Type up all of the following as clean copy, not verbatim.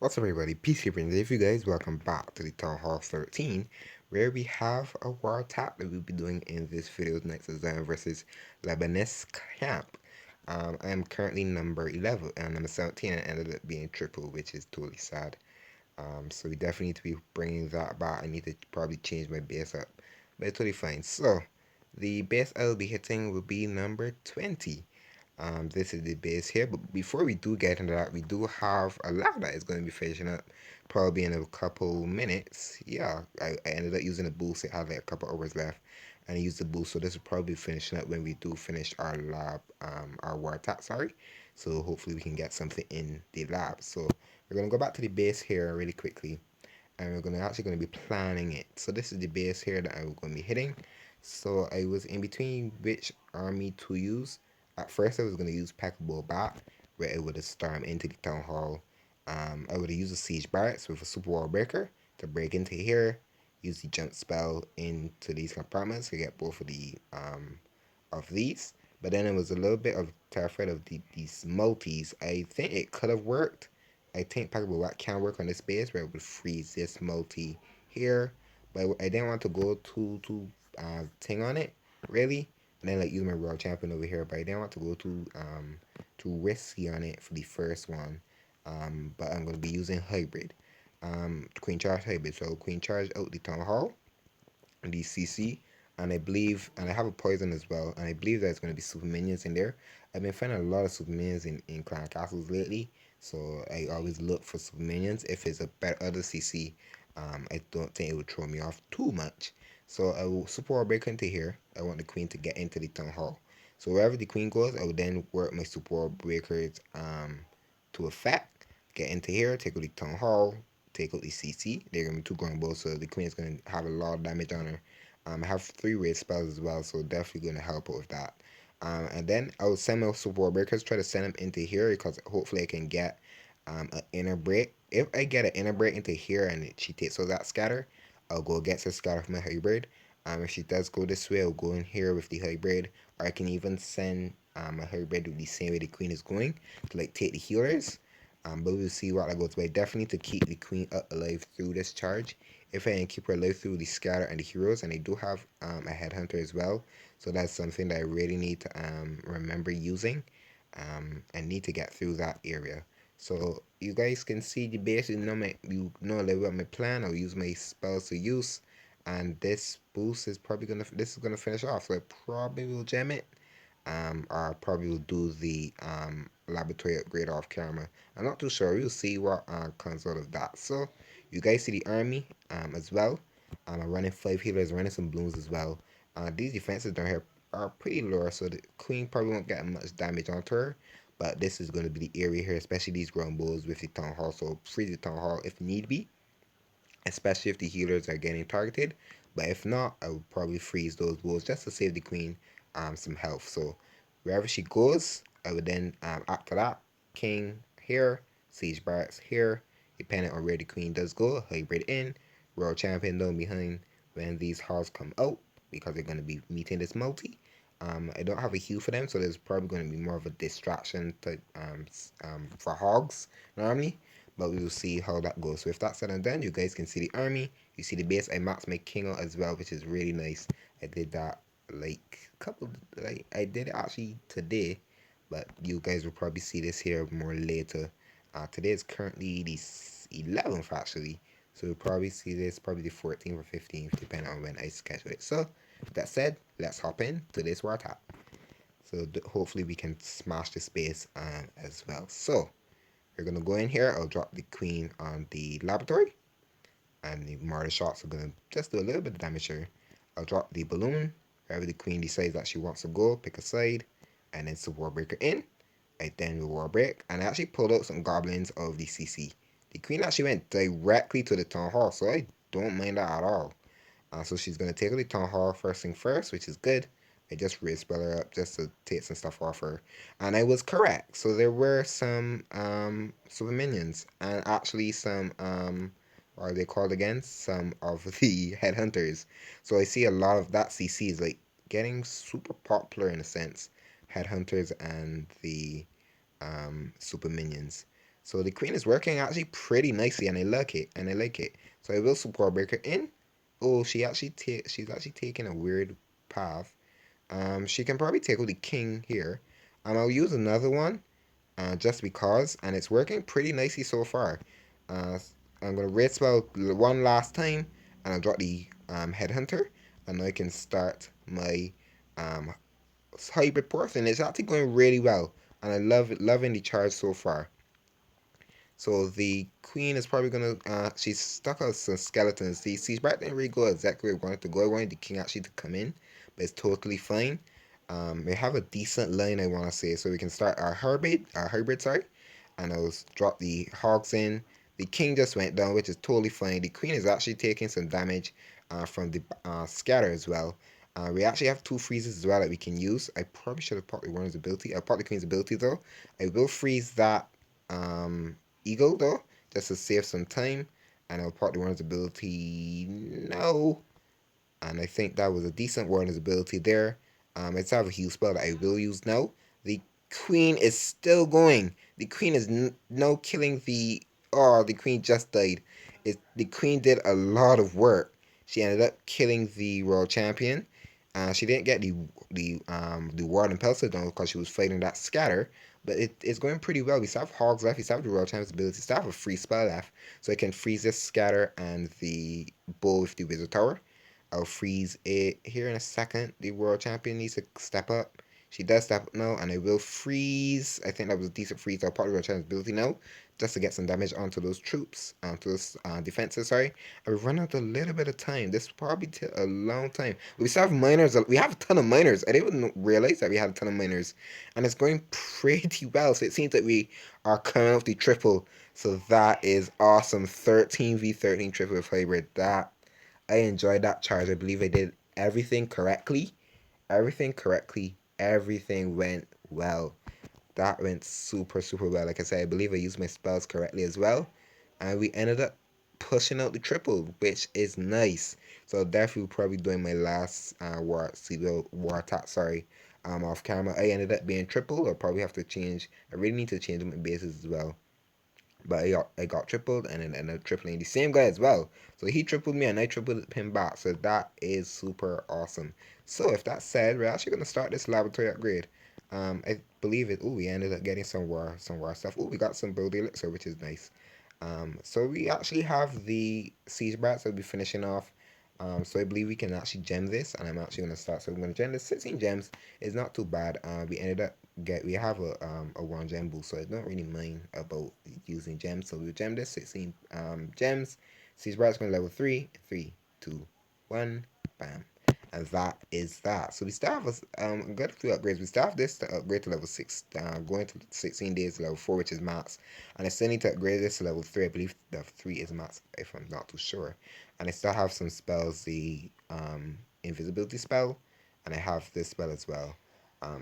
What's up, everybody? Peacekeepers, if you guys, welcome back to the Town Hall 13, where we have a war tap that we'll be doing in this video next exam versus Lebanese Camp. I am currently number 11 and I'm 17 and ended up being triple, which is totally sad. So we definitely need to be bringing that back. I need to probably change my base up, but it's totally fine. So the base I'll be hitting will be number 20. This is the base here, but before we do get into that, we do have a lab that is going to be finishing up probably in a couple minutes. Yeah, I ended up using a boost. It had like a couple hours left, and I used the boost, so this will probably be finishing up when we do finish our lab, our war attack, sorry. So hopefully we can get something in the lab. So we're going to go back to the base here really quickly, and we're actually going to be planning it. So this is the base here that I'm going to be hitting. So I was in between which army to use. At first I was going to use Packable Bat, where it would have stormed into the town hall. I would have used a siege barracks with a super wall breaker to break into here, use the jump spell into these compartments to get both of these. But then it was a little bit of terrified of these multis. I think it could have worked. I think Packable Bat can work on this base where it would freeze this multi here, but I didn't want to go too thing on it really, and then like use my Royal Champion over here, but I didn't want to go too risky on it for the first one. But I'm gonna be using hybrid, Queen Charge hybrid. So Queen Charge out the Town Hall, the CC, and I have a poison as well, and I believe there's going to be super minions in there. I've been finding a lot of super minions in clan castles lately, so I always look for super minions. If it's a better other CC, I don't think it would throw me off too much. So I will super wall break into here. I want the queen to get into the town hall. So wherever the queen goes, I will then work my super wall breakers to effect. Get into here, take out the town hall, take out the CC. They're gonna be two ground balls, so the queen is gonna have a lot of damage on her. I have three raid spells as well, so definitely gonna help out with that. And then I will send my support breakers, try to send them into here because hopefully I can get an inner break. If I get an inner break into here and she takes out that scatter, I'll go against her scatter from my hybrid. If she does go this way, I'll go in here with the hybrid, or I can even send my hybrid with the same way the queen is going to like take the healers. But we'll see what that goes. But I definitely need to keep the queen up alive through this charge. If I can keep her alive through the scatter and the heroes, and I do have a headhunter as well, so that's something that I really need to remember using, and need to get through that area. So you guys can see the base. You know a little bit my plan. I'll use my spells to use, and this boost is probably this is gonna finish off. So I probably will gem it, or probably will do the laboratory upgrade off camera. I'm not too sure. We'll see what comes out of that. So you guys see the army as well. I'm running 5 healers, running some blooms as well. These defenses down here are pretty low, so the queen probably won't get much damage onto her. But this is going to be the area here, especially these ground bulls with the town hall. So freeze the town hall if need be, especially if the healers are getting targeted. But if not, I would probably freeze those bulls just to save the queen some health. So wherever she goes, I would then after that, king here, siege barracks here, depending on where the queen does go, hybrid in, royal champion down behind when these halls come out because they're going to be meeting this multi. I don't have a heal for them, so there's probably going to be more of a distraction type for hogs normally, but we will see how that goes. So with that said and done, you guys can see the army, you see the base. I maxed my king out as well, which is really nice. I did that like I did it actually today, but you guys will probably see this here more later. Today is currently the 11th actually, so we'll probably see this probably the 14th or 15th depending on when I schedule it. So with that said, let's hop in to this war tap. So hopefully we can smash the space as well. So we're gonna go in here. I'll drop the queen on the laboratory, and the mortar shots are gonna just do a little bit of damage here. I'll drop the balloon. Wherever the queen decides that she wants to go, pick a side, and then the war breaker in. I then will war break, and I actually pulled out some goblins of the CC. The queen actually went directly to the town hall, so I don't mind that at all. So she's gonna take the town hall first thing first, which is good. I just re-spell her up just to take some stuff off her, and I was correct. So there were some super minions, and actually some what are they called again? Some of the headhunters. So I see a lot of that CC is like getting super popular in a sense. Headhunters and the super minions. So the queen is working actually pretty nicely, and I like it, and I like it. So I will support breaker in. Oh, she's actually taking a weird path. She can probably take out the king here. I'll use another one, just because, and it's working pretty nicely so far. Uh, I'm gonna red spell one last time, and I'll drop the headhunter, and I can start my um, hybrid porth, and it's actually going really well, and I loving the charge so far. So the queen is probably gonna she's stuck on some skeletons. The siege back didn't really go exactly where I wanted to go. I wanted the king actually to come in, but it's totally fine. We have a decent line I wanna say, so we can start our hybrid, sorry, and I'll drop the hogs in. The king just went down, which is totally fine. The queen is actually taking some damage from the scatter as well. We actually have two freezes as well that we can use. I probably should have popped the Warren's ability. I popped the queen's ability though. I will freeze that eagle though, just to save some time. And I'll pop the Warren's ability no. And I think that was a decent Warren's ability there. I still have a heal spell that I will use now. The queen is still going. The queen is now killing the. Oh, the queen just died. The queen did a lot of work. She ended up killing the royal champion. She didn't get the ward and pelster down because she was fighting that scatter. But it's going pretty well. We still have hogs left. We still have the royal champion's ability. We still have a free spell left, so I can freeze this scatter and the bull with the wizard tower. I'll freeze it here in a second. The world champion needs to step up. She does step up now, and I will freeze. I think that was a decent freeze. I'll probably return ability now, just to get some damage onto those troops, onto those defenses. Sorry, I run out a little bit of time. This will probably take a long time. We still have miners. We have a ton of miners. I didn't even realize that we had a ton of miners, and it's going pretty well. So it seems that we are coming off the triple. So that is awesome. 13v13 triple with hybrid. That I enjoyed that charge. I believe I did everything correctly. Everything correctly. Everything went well. That went super, super well. Like I said, I believe I used my spells correctly as well. And we ended up pushing out the triple, which is nice. So definitely probably doing my last war attack, sorry, off camera. I ended up being triple. I'll probably have to change. I really need to change my bases as well. But I got tripled and then ended up tripling the same guy as well. So he tripled me and I tripled him back. So that is super awesome. So if that's said, we're actually gonna start this laboratory upgrade. I believe it. Oh, we ended up getting some war stuff. Oh, we got some build elixir, which is nice. So we actually have the siege bats that we'll be finishing off. So I believe we can actually gem this, and I'm actually gonna start. So I'm gonna gem this 16 gems. It's not too bad. We have a one gem boost, so I don't really mind about using gems. So we'll gem this 16 gems. Siege bats going level 3. 3, 2, 1, bam. And that is that. So we still have good few upgrades. We still have this to upgrade to level 6, going to 16 days to level 4, which is max. And I still need to upgrade this to level 3. I believe level 3 is max, if I'm not too sure. And I still have some spells, the invisibility spell, and I have this spell as well.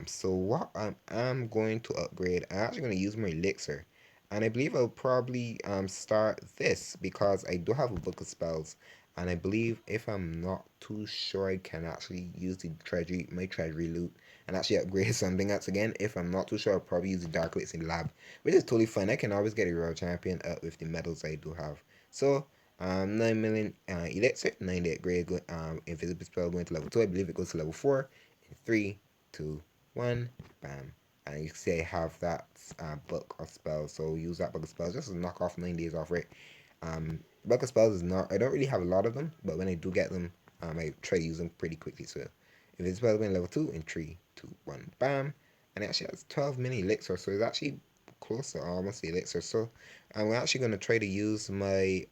So what I'm going to upgrade, I'm actually going to use my elixir. And I believe I'll probably start this because I do have a book of spells. And I believe if I'm not too sure, I can actually use my treasury loot and actually upgrade something else again. If I'm not too sure, I'll probably use the Dark Elixir Lab, which is totally fine. I can always get a Royal Champion up with the medals I do have. So, 9 million Elixir, 98 grade, Invisible Spell going to level 2. I believe it goes to level 4 in 3, 2, 1, bam. And you can see I have that book of spells, so use that book of spells just to knock off 9 days off it. Book of spells is not, I don't really have a lot of them, but when I do get them, I try to use them pretty quickly. So if it's spell going level 2 in 3, 2, 1, bam. And it actually has 12 mini elixir, so it's actually close to almost the elixir. So I'm actually going to try to use my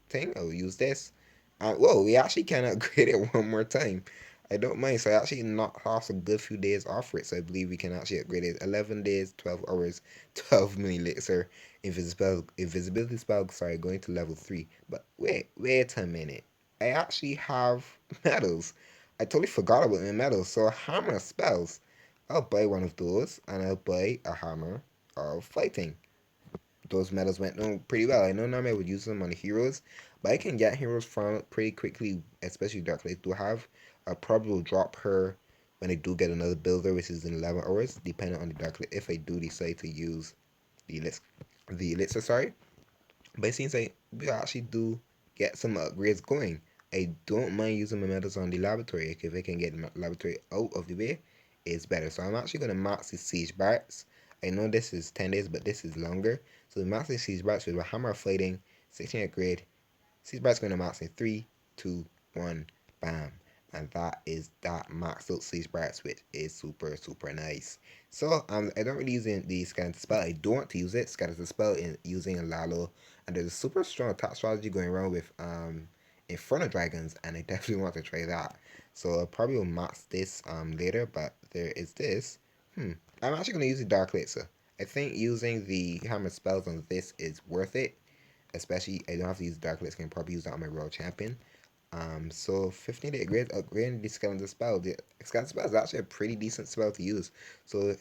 thing. I'll use this. Whoa, we actually can upgrade it one more time. I don't mind. So I actually knocked off a good few days off for it. So I believe we can actually upgrade it. 11 days, 12 hours, 12 mini elixir, invisibility spell, sorry, going to level 3. But wait a minute. I actually have medals. I totally forgot about my medals. So hammer spells. I'll buy one of those and I'll buy a hammer of fighting. Those medals went down pretty well. I know normally I would use them on the heroes, but I can get heroes from it pretty quickly, especially Dark Lake do have. I'll probably drop her when I do get another builder, which is in 11 hours, depending on the Dark Lake, if I do decide to use the elixir, sorry. But it seems like we actually do get some upgrades going. I don't mind using my medals on the laboratory. If I can get the laboratory out of the way, it's better. So I'm actually going to max the siege barracks. I know this is 10 days, but this is longer. So the max the siege barracks with a hammer of fighting, 16th grade. Siege barracks going to max in 3, 2, 1, bam. And that is that maxed out siege barracks, which is super, super nice. So I don't really use the skeleton spell. I don't want to use it. Skeleton spell in using Lalo, and there's a super strong attack strategy going around with Inferno Dragons, and I definitely want to try that. So I probably will max this later, but there is this. I'm actually gonna use the Dark Elixir. I think using the hammer spells on this is worth it. Especially I don't have to use Dark Elixir, I can probably use that on my Royal Champion. So 15 day upgrading the skeleton spell. The skeleton spell is actually a pretty decent spell to use. So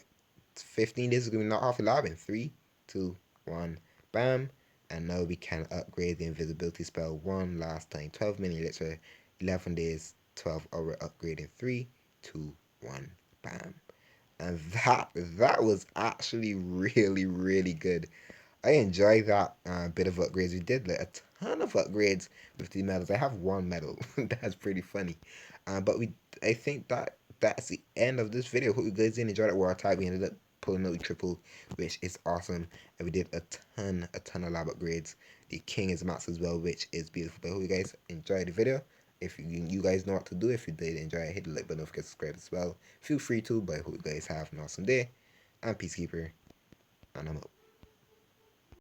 15 days is gonna be not off the lab in 3, 2, 1, bam. And now we can upgrade the invisibility spell one last time. 12 minute elixir, 11 days, 12-hour upgrade in 3, 2, 1, bam. And that was actually really, really good. I enjoy that bit of upgrades. We did like a ton of upgrades with the medals. I have one medal. That's pretty funny. But I think that's the end of this video. Hope you guys did enjoy that war type. We ended up pulling out the triple, which is awesome. And we did a ton of lab upgrades. The king is max as well, which is beautiful. But I hope you guys enjoyed the video. If you guys know what to do, if you did enjoy it, hit the like button, don't forget to subscribe as well. Feel free to, but I hope you guys have an awesome day. I'm Peacekeeper, and I'm out.